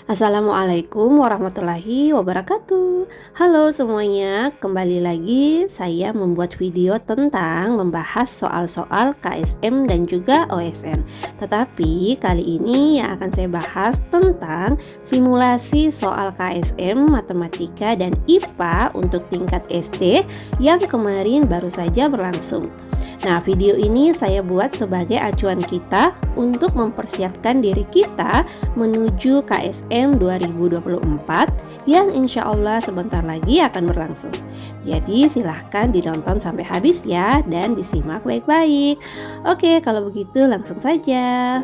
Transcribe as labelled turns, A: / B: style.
A: Assalamualaikum warahmatullahi wabarakatuh. Halo semuanya, kembali lagi saya membuat video tentang membahas soal-soal KSM dan juga OSN. Tetapi kali ini yang akan saya bahas tentang simulasi soal KSM Matematika dan IPA untuk tingkat SD yang kemarin baru saja berlangsung. Nah, video ini saya buat sebagai acuan kita untuk mempersiapkan diri kita menuju KSM 2024 yang insya Allah sebentar lagi akan berlangsung. Jadi silahkan ditonton sampai habis ya dan disimak baik-baik. Oke, kalau begitu langsung saja.